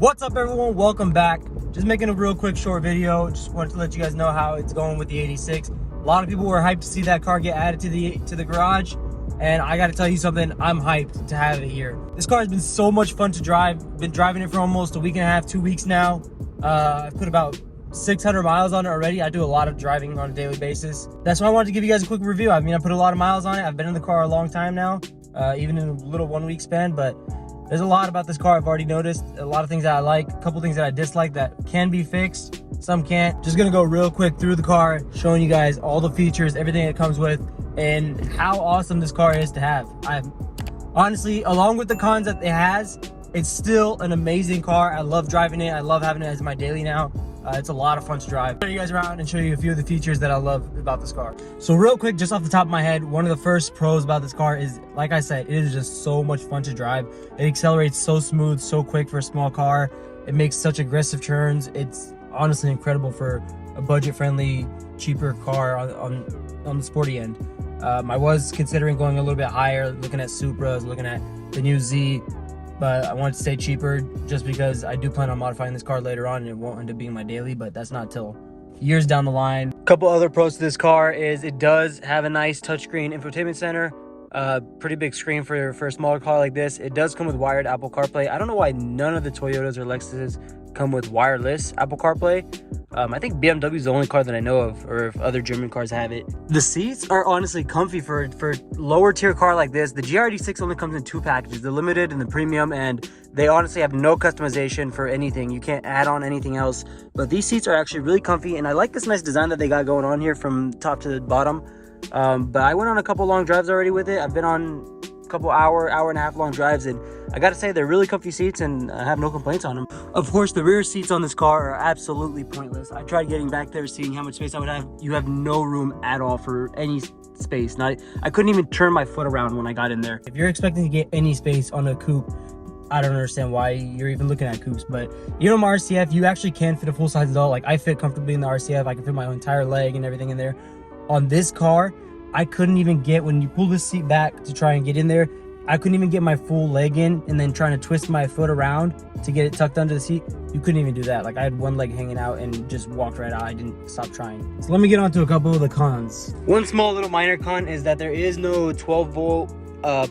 What's up, everyone? Welcome back. Just making a real quick short video. Just wanted to let you guys know how it's going with the 86. A lot of people were hyped to see that car get added to the garage, and I got to tell you something, I'm hyped to have it here. This car has been so much fun to drive. Been driving it for almost a week and a half, 2 weeks now. I've put about 600 miles on it already. I do a lot of driving on a daily basis. That's why I wanted to give you guys a quick review. I mean, I put a lot of miles on it. I've been in the car a long time now, even in a little 1 week span, but there's a lot about this car I've already noticed. A lot of things that I like, a couple things that I dislike that can be fixed, some can't. Just gonna go real quick through the car, showing you guys all the features, everything it comes with, and how awesome this car is to have. Honestly, along with the cons that it has, it's still an amazing car. I love driving it. I love having it as my daily now. It's a lot of fun to drive. I'll show you guys around and show you a few of the features that I love about this car. So real quick, just off the top of my head, one of the first pros about this car is, like I said, it is just so much fun to drive. It accelerates so smooth, so quick for a small car. It makes such aggressive turns. It's honestly incredible for a budget-friendly, cheaper car on the sporty end. I was considering going a little bit higher, looking at Supras, looking at the new Z, but I wanted to stay cheaper just because I do plan on modifying this car later on and it won't end up being my daily, but that's not till years down the line. A couple other pros to this car is it does have a nice touchscreen infotainment center. Pretty big screen for a smaller car like this. It does come with wired Apple CarPlay. I don't know why none of the Toyotas or Lexuses come with wireless Apple CarPlay. I think BMW is the only car that I know of, or if other German cars have it. The seats are honestly comfy for lower tier car like this. The GR86 only comes in 2 packages, the limited and the premium, and they honestly have no customization for anything. You can't add on anything else, but these seats are actually really comfy, and I like this nice design that they got going on here from top to the bottom. But I went on a couple long drives already with it. I've been on a couple hour and a half long drives, and I gotta say they're really comfy seats and I have no complaints on them. Of course, the rear seats on this car are absolutely pointless. I tried getting back there, seeing how much space I would have. You have no room at all for any space. I couldn't even turn my foot around when I got in there. If you're expecting to get any space on a coupe, I don't understand why you're even looking at coupes. But you know, my RCF, you actually can fit a full size adult. Like, I fit comfortably in the RCF. I can fit my entire leg and everything in there. On this car, I couldn't even get, when you pull this seat back to try and get in there, I couldn't even get my full leg in, and then trying to twist my foot around to get it tucked under the seat, you couldn't even do that. Like, I had one leg hanging out and just walked right out. I didn't stop trying. So let me get on to a couple of the cons. One small little minor con is that there is no 12-volt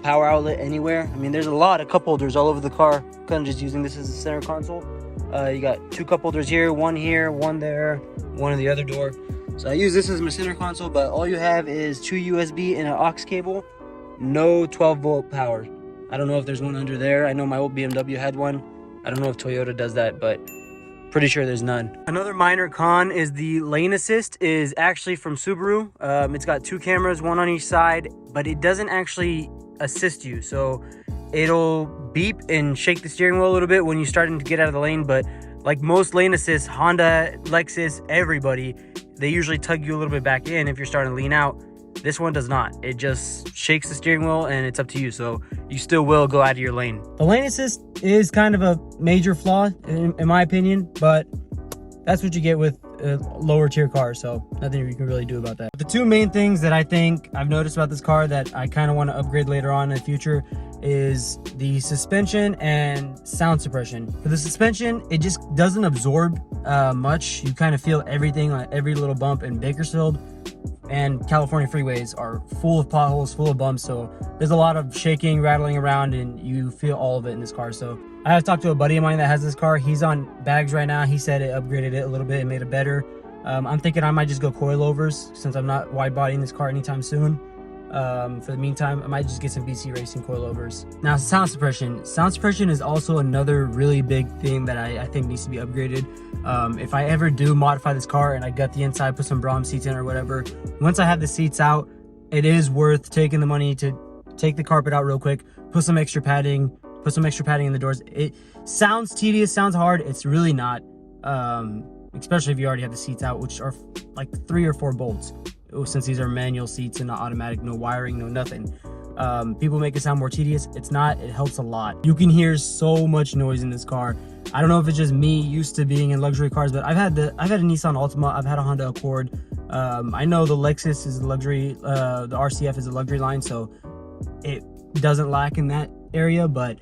power outlet anywhere. I mean, there's a lot of cup holders all over the car. Kind of just using this as a center console. You got 2 cup holders here, one there, one in the other door. So I use this as my center console, but all you have is 2 USB and an aux cable. No 12-volt power. I don't know if there's one under there. I know my old BMW had one. I don't know if Toyota does that, but pretty sure there's none. Another minor con is the lane assist is actually from Subaru. It's got 2 cameras, one on each side, but it doesn't actually assist you. So it'll beep and shake the steering wheel a little bit when you're starting to get out of the lane, but like most lane assists, Honda, Lexus, everybody, they usually tug you a little bit back in if you're starting to lean out. This one does not. It just shakes the steering wheel and it's up to you. So you still will go out of your lane. The lane assist is kind of a major flaw in my opinion, but that's what you get with a lower tier car. So nothing you can really do about that. The 2 main things that I think I've noticed about this car that I kind of want to upgrade later on in the future is the suspension and sound suppression. For the suspension, it just doesn't absorb much. You kind of feel everything on every little bump in Bakersfield. And California freeways are full of potholes, full of bumps, so there's a lot of shaking, rattling around, and you feel all of it in this car. So I have talked to a buddy of mine that has this car. He's on bags right now. He said it upgraded it a little bit and made it better. I'm thinking I might just go coilovers since I'm not wide bodying this car anytime soon. For the meantime, I might just get some BC Racing coilovers. Now, sound suppression. Sound suppression is also another really big thing that I think needs to be upgraded. If I ever do modify this car and I gut the inside, put some Brahms seats in or whatever, once I have the seats out, it is worth taking the money to take the carpet out real quick, put some extra padding in the doors. It sounds tedious, sounds hard. It's really not, especially if you already have the seats out, which are like 3 or 4 bolts. Since these are manual seats and not automatic, no wiring, no nothing. People make it sound more tedious. It's not. It helps a lot. You can hear so much noise in this car. I don't know if it's just me used to being in luxury cars, but I've had a Nissan Altima, I've had a Honda Accord. I know the Lexus is a luxury, the RCF is a luxury line, so it doesn't lack in that area, but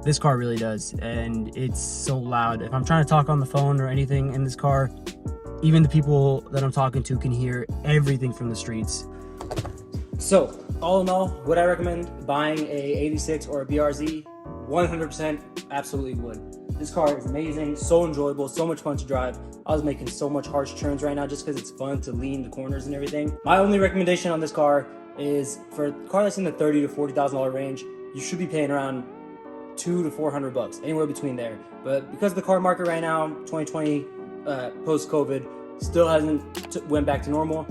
This car really does, and it's so loud. If I'm trying to talk on the phone or anything in this car, even the people that I'm talking to can hear everything from the streets. So, all in all, would I recommend buying a 86 or a BRZ? 100% absolutely would. This car is amazing, so enjoyable, so much fun to drive. I was making so much harsh turns right now just because it's fun to lean the corners and everything. My only recommendation on this car is for a car that's in the $30,000 to $40,000 range, you should be paying around $200 to $400, anywhere between there. But because the car market right now, 2020, post-COVID, still hasn't went back to normal,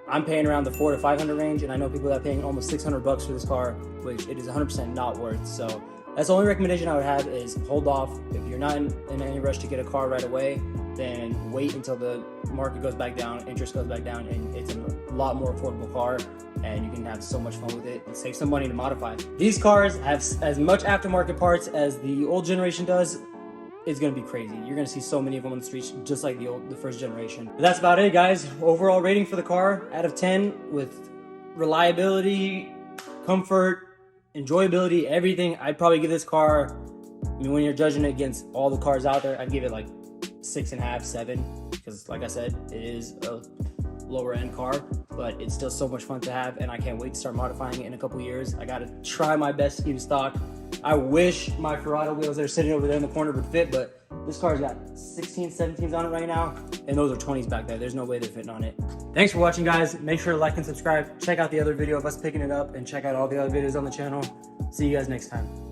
I'm paying around the $400 to $500 range, and I know people that are paying almost $600 for this car, which it is 100% not worth. So that's the only recommendation I would have, is hold off. If you're not in any rush to get a car right away, then wait until the market goes back down, interest goes back down, and it's a lot more affordable car, and you can have so much fun with it and save some money to modify. These cars have as much aftermarket parts as the old generation does. It's gonna be crazy. You're gonna see so many of them on the streets, just like the first generation. But that's about it, guys. Overall rating for the car out of 10, with reliability, comfort, enjoyability, everything. I'd probably give this car, I mean, when you're judging it against all the cars out there, I'd give it like 6.5, 7, because like I said, it is a lower end car, but it's still so much fun to have, and I can't wait to start modifying it in a couple years. I gotta try my best to keep stock. I wish my Ferrado wheels that are sitting over there in the corner would fit, but this car's got 16s, 17s on it right now, and those are 20s back there. There's no way they're fitting on it. Thanks for watching, guys. Make sure to like and subscribe. Check out the other video of us picking it up, and check out all the other videos on the channel. See you guys next time.